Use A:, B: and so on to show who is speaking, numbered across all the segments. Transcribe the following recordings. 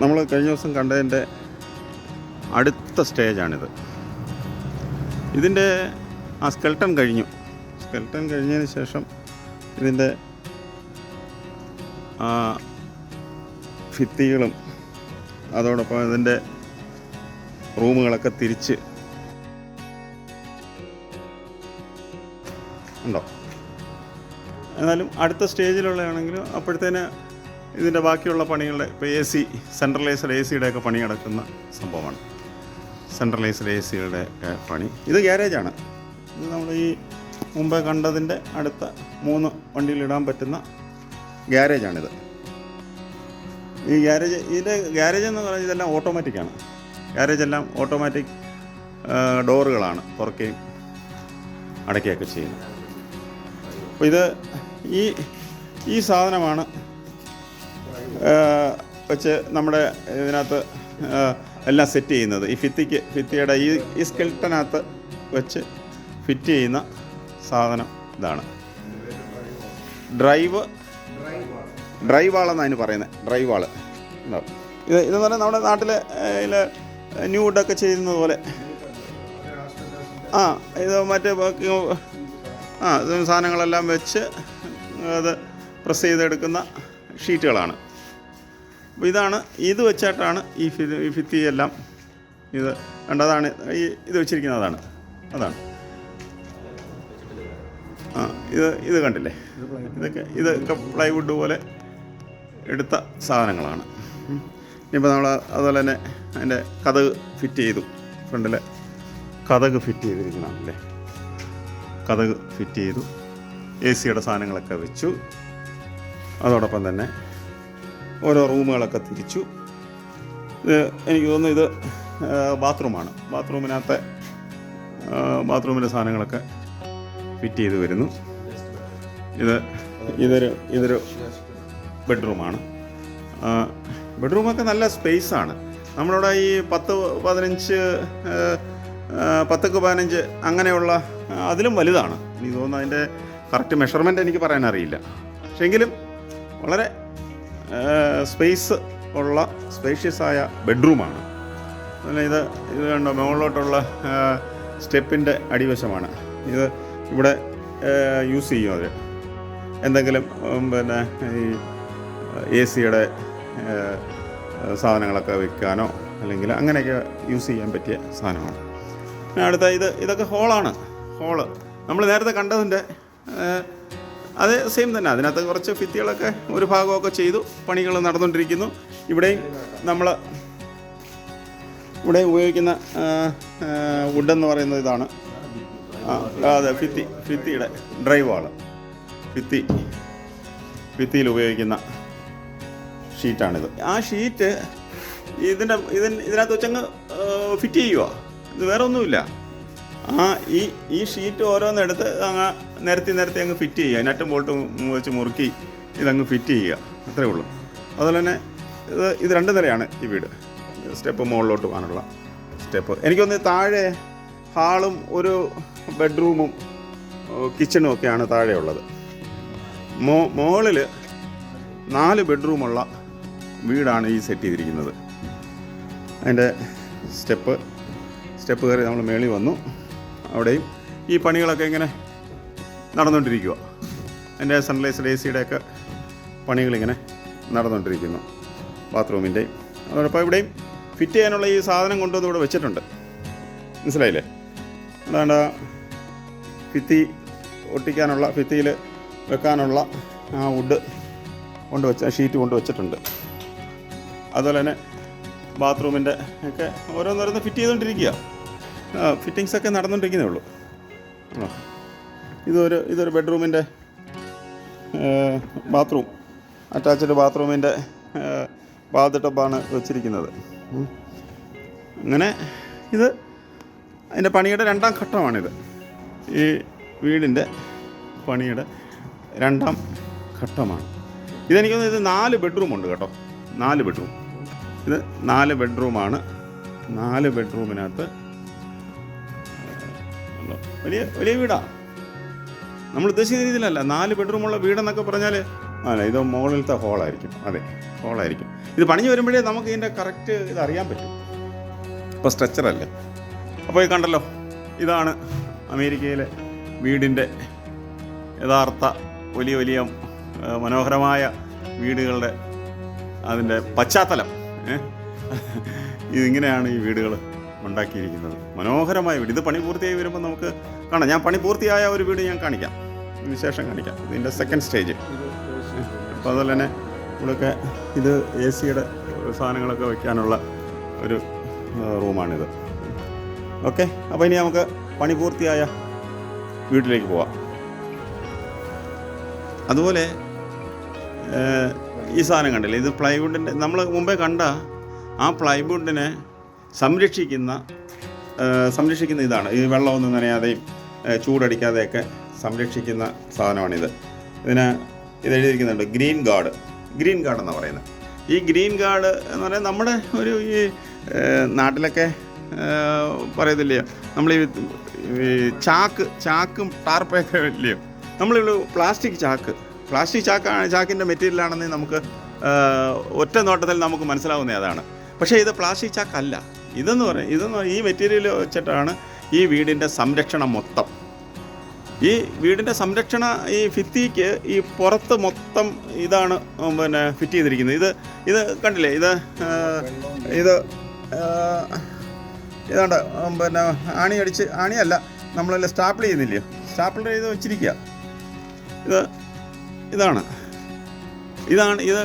A: നമ്മൾ കഴിഞ്ഞ ദിവസം കണ്ടതിൻ്റെ അടുത്ത സ്റ്റേജാണിത്. ഇതിൻ്റെ ആ സ്കെൽട്ടൺ കഴിഞ്ഞതിന് ശേഷം ഇതിൻ്റെ ഭിത്തികളും അതോടൊപ്പം ഇതിൻ്റെ റൂമുകളൊക്കെ തിരിച്ച് ഉണ്ടോ. എന്നാലും അടുത്ത സ്റ്റേജിലുള്ളതാണെങ്കിലും അപ്പോഴത്തേന് ഇതിൻ്റെ ബാക്കിയുള്ള പണികളുടെ ഇപ്പോൾ സെൻട്രലൈസ്ഡ് ACയുടെയൊക്കെ പണി നടക്കുന്ന സംഭവമാണ്. സെൻട്രലൈസ്ഡ് ACയുടെ പണി. ഇത് ഗ്യാരേജാണ്. ഇത് നമ്മൾ ഈ മുമ്പേ കണ്ടതിൻ്റെ അടുത്ത 3 വണ്ടിയിലിടാൻ പറ്റുന്ന ഗ്യാരേജാണിത്. ഈ ഇതിൻ്റെ ഗ്യാരേജ് എന്ന് പറഞ്ഞാൽ ഇതെല്ലാം ഓട്ടോമാറ്റിക്കാണ്. ഗ്യാരേജെല്ലാം ഓട്ടോമാറ്റിക് ഡോറുകളാണ് തുറക്കുകയും അടയ്ക്കുകയൊക്കെ ചെയ്യുന്നത്. അപ്പോൾ ഇത് ഈ സാധനമാണ് വെച്ച് നമ്മുടെ ഇതിനകത്ത് എല്ലാം സെറ്റ് ചെയ്യുന്നത്. ഈ ഭിത്തിയുടെ ഈ സ്കെൽട്ടനകത്ത് വെച്ച് ഫിറ്റ് ചെയ്യുന്ന സാധനം ഇതാണ്. ഡ്രൈവ് വാളെന്നാണ് അതിന് പറയുന്നത്. ഡ്രൈവ് വാള് ഇതെന്ന് പറഞ്ഞാൽ നമ്മുടെ നാട്ടിൽ ന്യൂ വുഡൊക്കെ ചെയ്യുന്നത് പോലെ ഇത് മറ്റേ ഇത് സാധനങ്ങളെല്ലാം വെച്ച് അത് പ്രസ് ചെയ്തെടുക്കുന്ന ഷീറ്റുകളാണ്. അപ്പോൾ ഇത് വെച്ചിട്ടാണ് ഈ ഭിത്തിയെല്ലാം ഇത് കണ്ടതാണ്. ഇത് വെച്ചിരിക്കുന്നതാണ്. ഇത് കണ്ടില്ലേ, ഇതൊക്കെ പ്ലൈവുഡ് പോലെ എടുത്ത സാധനങ്ങളാണ്. ഇനിയിപ്പോൾ നമ്മൾ അതുപോലെ തന്നെ അതിൻ്റെ കതക് ഫിറ്റ് ചെയ്തു. ഫ്രണ്ടിലെ കതക് ഫിറ്റ് ചെയ്തിരിക്കുന്നതാണല്ലേ. കതക് ഫിറ്റ് ചെയ്തു. ACയുടെ സാധനങ്ങളൊക്കെ വെച്ചു. അതോടൊപ്പം തന്നെ ഓരോ റൂമുകളൊക്കെ തിരിച്ചു. എനിക്ക് തോന്നുന്നു ഇത് ബാത്റൂമാണ്. ബാത്റൂമിലെ സാധനങ്ങളൊക്കെ ഫിറ്റ് ചെയ്ത് വരുന്നു. ഇതൊരു ബെഡ്റൂമാണ്. ബെഡ്റൂമൊക്കെ നല്ല സ്പേസാണ്. നമ്മളിവിടെ ഈ 10x15 അങ്ങനെയുള്ള അതിലും വലുതാണ്. എനിക്ക് തോന്നുന്നു അതിൻ്റെ കറക്റ്റ് മെഷർമെൻറ്റ് എനിക്ക് പറയാനറിയില്ല. പക്ഷേ എങ്കിലും വളരെ സ്പേഷ്യസായ ബെഡ്റൂമാണ്. അതുപോലെ ഇത് കണ്ടോ, മുകളിലോട്ടുള്ള സ്റ്റെപ്പിൻ്റെ അടിവശമാണ്. ഇവിടെ യൂസ് ചെയ്യും അവർ എന്തെങ്കിലും പിന്നെ ഈ ACയുടെ സാധനങ്ങളൊക്കെ വെക്കാനോ അല്ലെങ്കിൽ അങ്ങനെയൊക്കെ യൂസ് ചെയ്യാൻ പറ്റിയ സാധനമാണ്. അടുത്ത ഇതൊക്കെ ഹോള് നമ്മൾ നേരത്തെ കണ്ടതിൻ്റെ അത് സെയിം തന്നെ. അതിനകത്ത് കുറച്ച് ഭിത്തികളൊക്കെ ഒരു ഭാഗമൊക്കെ ചെയ്തു. പണികൾ നടന്നുകൊണ്ടിരിക്കുന്നു. ഇവിടെ ഉപയോഗിക്കുന്ന വുഡെന്ന് പറയുന്നത് ഇതാണ്. അതെ, ഭിത്തിയുടെ ഡ്രൈവ് വാള്. ഭിത്തിയിൽ ഉപയോഗിക്കുന്ന ഷീറ്റാണിത്. ആ ഷീറ്റ് ഇതിനകത്ത് വെച്ചങ്ങ് ഫിറ്റ് ചെയ്യുക. ഇത് വേറെ ഒന്നുമില്ല. ഈ ഷീറ്റ് ഓരോന്നെടുത്ത് അങ്ങ് നിരത്തി അങ്ങ് ഫിറ്റ് ചെയ്യുക. നട്ടും ബോൾട്ടും വെച്ച് മുറുക്കി ഇതങ്ങ് ഫിറ്റ് ചെയ്യുക. അത്രേ ഉള്ളൂ. അതുപോലെ തന്നെ ഇത് 2 നിലയാണ് ഈ വീട്. സ്റ്റെപ്പ് മുകളിലോട്ട് പോകാനുള്ള സ്റ്റെപ്പ്. എനിക്കൊന്ന് താഴെ ഹാളും ഒരു ബെഡ്റൂമും കിച്ചണും ഒക്കെയാണ് താഴെയുള്ളത്. മുകളിൽ 4 ബെഡ്റൂമുള്ള വീടാണ് ഈ സെറ്റ് ചെയ്തിരിക്കുന്നത്. അതിൻ്റെ സ്റ്റെപ്പ് കയറി നമ്മൾ മേളിൽ വന്നു. അവിടെയും ഈ പണികളൊക്കെ ഇങ്ങനെ നടന്നുകൊണ്ടിരിക്കുക. എൻ്റെ സെൻട്രലൈസ്ഡ് ACയുടെയൊക്കെ പണികളിങ്ങനെ നടന്നുകൊണ്ടിരിക്കുന്നു. ബാത്റൂമിൻ്റെയും അതോടൊപ്പം ഇവിടെയും ഫിറ്റ് ചെയ്യാനുള്ള ഈ സാധനം കൊണ്ടുവന്ന് ഇവിടെ വെച്ചിട്ടുണ്ട്. മനസ്സിലായില്ലേ? അതാണ്ട് ഭിത്തി ഒട്ടിക്കാനുള്ള, ഭിത്തിയിൽ വെക്കാനുള്ള ആ വുഡ് ഷീറ്റ് കൊണ്ടുവച്ചിട്ടുണ്ട്. അതുപോലെ തന്നെ ബാത്റൂമിൻ്റെ ഒക്കെ ഓരോന്നോരോന്ന് ഫിറ്റ് ചെയ്തുകൊണ്ടിരിക്കുക. ഫിറ്റിങ്സൊക്കെ നടന്നുകൊണ്ടിരിക്കുന്നേ ഉള്ളൂ. ഇതൊരു ബെഡ്റൂമിൻ്റെ ബാത്റൂം, അറ്റാച്ച്ഡ് ബാത്റൂമിൻ്റെ ബാത്ടബാണ് വെച്ചിരിക്കുന്നത്. അങ്ങനെ അതിൻ്റെ പണിയുടെ 2ാം ഘട്ടമാണിത്. ഈ വീടിൻ്റെ പണിയുടെ 2ാം ഘട്ടമാണ്. ഇതെനിക്ക് തോന്നുന്നു ഇത് 4 ബെഡ്റൂമുണ്ട് കേട്ടോ. 4 ബെഡ്റൂം. ഇത് 4 ബെഡ്റൂമാണ്. 4 ബെഡ്റൂമിനകത്ത് വലിയ വീടാണ്. നമ്മൾ ഉദ്ദേശിക്കുന്ന രീതിയിലല്ല. 4 ബെഡ്റൂമുള്ള വീടെന്നൊക്കെ പറഞ്ഞാൽ ഇത് മുകളിലത്തെ ഹോളായിരിക്കും. അതെ, ഹോളായിരിക്കും. ഇത് പണിഞ്ഞ് വരുമ്പോഴേ നമുക്ക് ഇതിൻ്റെ കറക്റ്റ് ഇത് അറിയാൻ പറ്റും. ഇപ്പോൾ സ്ട്രക്ചറല്ലേ. അപ്പോൾ ഇത് കണ്ടല്ലോ, ഇതാണ് അമേരിക്കയിലെ വീടിൻ്റെ യഥാർത്ഥ വലിയ വലിയ മനോഹരമായ വീടുകളുടെ അതിൻ്റെ പശ്ചാത്തലം. ഇതിങ്ങനെയാണ് ഈ വീടുകൾ ഉണ്ടാക്കിയിരിക്കുന്നത്. മനോഹരമായ വീട്. ഇത് പണി പൂർത്തിയായി വരുമ്പോൾ നമുക്ക് കാണാം. ഞാൻ പണി പൂർത്തിയായ ഒരു വീട് ഞാൻ കാണിക്കാം, ഇതിന് ശേഷം കാണിക്കാം. ഇതിൻ്റെ സെക്കൻഡ് സ്റ്റേജ്. അപ്പോൾ അതുപോലെ തന്നെ ഇവിടെയൊക്കെ ഇത് AC യുടെ സാധനങ്ങളൊക്കെ വയ്ക്കാനുള്ള ഒരു റൂമാണിത്. ഓക്കെ, അപ്പോൾ ഇനി നമുക്ക് പണി പൂർത്തിയായ വീട്ടിലേക്ക് പോവാം. അതുപോലെ ഈ സാധനം കണ്ടില്ലേ, ഇത് പ്ലൈവുഡിൻ്റെ, നമ്മൾ മുമ്പേ കണ്ട ആ പ്ലൈവുഡിനെ സംരക്ഷിക്കുന്ന ഇതാണ്. ഈ വെള്ളമൊന്നും നനയാതെയും ചൂടടിക്കാതെയൊക്കെ സംരക്ഷിക്കുന്ന സാധനമാണിത്. ഇത് എഴുതിയിരിക്കുന്നുണ്ട് ഗ്രീൻ ഗാർഡ് എന്നാണ് പറയുന്നത്. ഈ ഗ്രീൻ ഗാർഡ് എന്ന് പറയുന്നത് നമ്മുടെ ഒരു ഈ നാട്ടിലൊക്കെ പറയത്തില്ലയോ, നമ്മൾ ഈ ചാക്കും ടാർപ്പൊക്കെ ഇല്ലയോ, നമ്മളിവിടെ പ്ലാസ്റ്റിക് ചാക്കിൻ്റെ മെറ്റീരിയലാണെന്ന് നമുക്ക് ഒറ്റ നോട്ടത്തിൽ നമുക്ക് മനസ്സിലാവുന്നത് അതാണ്. പക്ഷേ ഇത് പ്ലാസ്റ്റിക് ചാക്കല്ല. ഇതെന്ന് ഈ മെറ്റീരിയൽ വെച്ചിട്ടാണ് ഈ വീടിൻ്റെ സംരക്ഷണം മൊത്തം. ഈ വീടിൻ്റെ സംരക്ഷണ ഈ ഭിത്തിക്ക് ഈ പുറത്ത് മൊത്തം ഇതാണ് പിന്നെ ഫിറ്റ് ചെയ്തിരിക്കുന്നത്. ഇത് കണ്ടില്ലേ, ഇതാണ്ട് പിന്നെ ആണിയല്ല, നമ്മളെല്ലാം സ്റ്റാപ്പിൾ ചെയ്യുന്നില്ലയോ, സ്റ്റാപ്പിൾ ചെയ്ത് വെച്ചിരിക്കുക.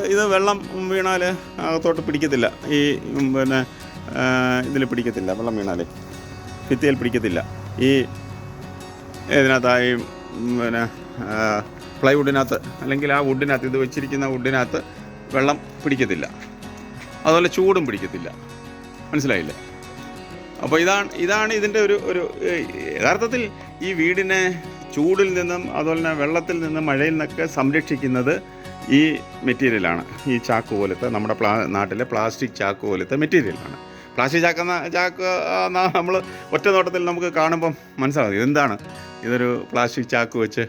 A: ഇത് വെള്ളം വീണാൽ അകത്തോട്ട് പിടിക്കത്തില്ല. ഈ പിന്നെ ഇതിൽ പിടിക്കത്തില്ല, വെള്ളം വീണാൽ ഭിത്തിയിൽ പിടിക്കത്തില്ല. ഈ ഇതിനകത്തായി പിന്നെ പ്ലൈവുഡിനകത്ത് അല്ലെങ്കിൽ ആ വുഡിനകത്ത്, ഇത് വെച്ചിരിക്കുന്ന വുഡിനകത്ത് വെള്ളം പിടിക്കത്തില്ല. അതുപോലെ ചൂടും പിടിക്കത്തില്ല. മനസ്സിലായില്ലേ? അപ്പോൾ ഇതാണ് ഇതിൻ്റെ ഒരു യഥാർത്ഥത്തിൽ ഈ വീടിനെ ചൂടിൽ നിന്നും അതുപോലെ തന്നെ വെള്ളത്തിൽ നിന്നും മഴയിൽ നിന്നൊക്കെ സംരക്ഷിക്കുന്നത് ഈ മെറ്റീരിയലാണ്. ഈ ചാക്ക് പോലത്തെ നമ്മുടെ നാട്ടിലെ പ്ലാസ്റ്റിക് ചാക്ക് പോലത്തെ മെറ്റീരിയലാണ്. പ്ലാസ്റ്റിക് ചാക്ക് നമ്മൾ ഒറ്റ നോട്ടത്തിൽ നമുക്ക് കാണുമ്പം മനസ്സിലാകും ഇതെന്താണ്. ഇതൊരു പ്ലാസ്റ്റിക് ചാക്ക് വെച്ച്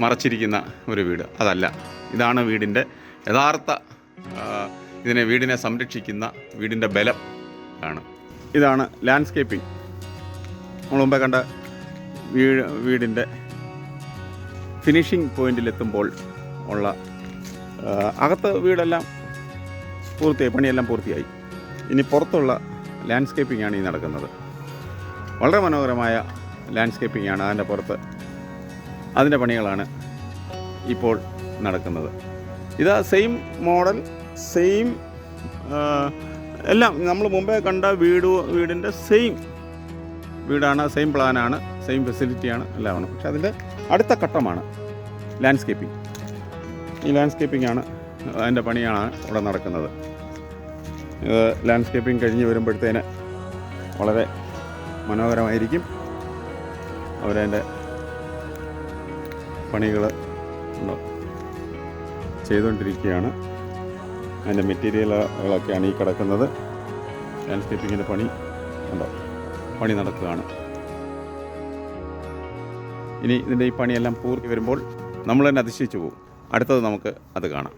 A: മറച്ചിരിക്കുന്ന ഒരു വീട്. അതല്ല, ഇതാണ് വീടിൻ്റെ യഥാർത്ഥ വീടിനെ സംരക്ഷിക്കുന്ന വീടിൻ്റെ ബലം ആണ്. ഇതാണ് ലാൻഡ്സ്കേപ്പിംഗ്. നമ്മൾ മുമ്പേ കണ്ട വീടിൻ്റെ ഫിനിഷിംഗ് പോയിന്റിലെത്തുമ്പോൾ ഉള്ള അകത്ത് വീടെല്ലാം പൂർത്തിയായി, പണിയെല്ലാം പൂർത്തിയായി. ഇനി പുറത്തുള്ള ലാൻഡ്സ്കേപ്പിംഗ് ആണ് ഈ നടക്കുന്നത്. വളരെ മനോഹരമായ ലാൻഡ്സ്കേപ്പിംഗ് ആണ്. അതിൻ്റെ പുറത്ത് അതിൻ്റെ പണികളാണ് ഇപ്പോൾ നടക്കുന്നത്. ഇത് സെയിം മോഡൽ, സെയിം എല്ലാം നമ്മൾ മുമ്പേ കണ്ട വീടിൻ്റെ സെയിം വീടാണ്, സെയിം പ്ലാനാണ്, സെയിം ഫെസിലിറ്റിയാണ്, എല്ലാമാണ്. പക്ഷെ അതിൻ്റെ അടുത്ത ഘട്ടമാണ് ലാൻഡ്സ്കേപ്പിംഗ്. ഈ ലാൻഡ്സ്കേപ്പിംഗ് ആണ്, അതിൻ്റെ പണിയാണ് ഇവിടെ നടക്കുന്നത്. ഇത് ലാൻഡ്സ്കേപ്പിംഗ് കഴിഞ്ഞ് വരുമ്പോഴത്തേന് വളരെ മനോഹരമായിരിക്കും. അവരതിൻ്റെ പണികൾ ചെയ്തുകൊണ്ടിരിക്കുകയാണ്. അതിൻ്റെ മെറ്റീരിയലുകളൊക്കെയാണ് ഈ കിടക്കുന്നത്. ലാൻഡ്സ്കേപ്പിങ്ങിൻ്റെ പണി നടക്കുകയാണ്. ഇനി ഇതിൻ്റെ ഈ പണിയെല്ലാം പൂർത്തി വരുമ്പോൾ നമ്മൾ തന്നെ അതിശയിച്ചു പോകും. അടുത്തത് നമുക്ക് അത് കാണാം.